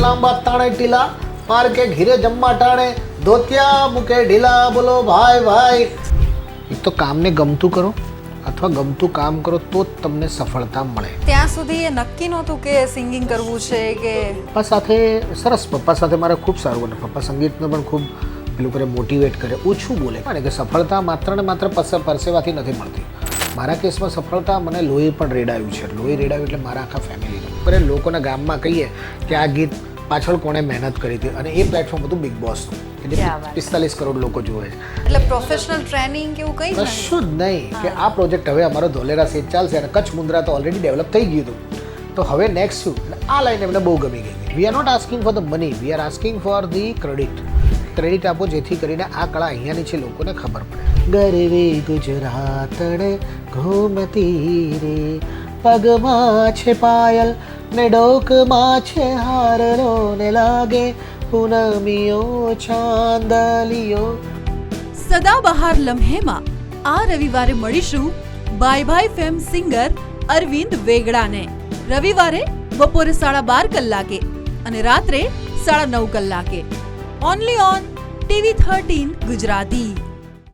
લાંબા તાણે ટીલા, માર કે ઘીરે જમવા ટાણે, ધોતિયા મૂકે ઢીલા. બોલો ભાઈ ભાઈ. એક તો કામને ગમતું કરો અથવા ગમતું કામ કરો તો જ તમને સફળતા મળે. ત્યાં સુધી એ નક્કી નહોતું કે સિંગિંગ કરવું છે કે પપ્પા સાથે સરસ, પપ્પા સાથે મારે ખૂબ સારું બને. પપ્પા સંગીતને પણ ખૂબ પેલું કરે, મોટિવેટ કરે, ઓછું બોલે. કારણ કે સફળતા માત્ર ને માત્ર પરસેવાથી નથી મળતી. મારા કેસમાં સફળતા મને લોહી પણ રેડાયું છે. લોહી રેડાયું એટલે મારા આખા ફેમિલીનું. અરે લોકોના ગામમાં કહીએ કે આ ગીત પાછળ કોણે મહેનત કરી હતી, અને એ પ્લેટફોર્મ હતું બિગ બોસનું, કે જે 45 કરોડ લોકો જોવે છે. એટલે પ્રોફેશનલ ટ્રેનિંગ કેવું કંઈ જ કશું જ નહીં કે આ પ્રોજેક્ટ હવે અમારો ધોલેરા સેજ ચાલશે અને કચ્છ મુન્દ્રા તો ઓલરેડી ડેવલપ થઈ ગયું હતું. તો હવે નેક્સ્ટ શું, આ લાઈન એમને બહુ ગમી ગઈ. We are not asking for the money, we are asking for the credit. Credit આપો જેથી કરીને આ કળા અહીંયાની છે, લોકોને ખબર પડે. ગરવી ગુજરાતડે ઘૂમતી રે, પગમાં છે પાયલ ને ડોકમાં છે હારલો, ને લાગે પૂનમિયો ચાંદલિયો. સદાબહાર લમ્હેમાં આ રવિવારે મળીશું bye bye fame singer Arvind વેગડાને. રવિવારે બપોરે 12:30 કલાકે અને રાત્રે 9:30 કલાકે. Only on TV 13 Gujarati.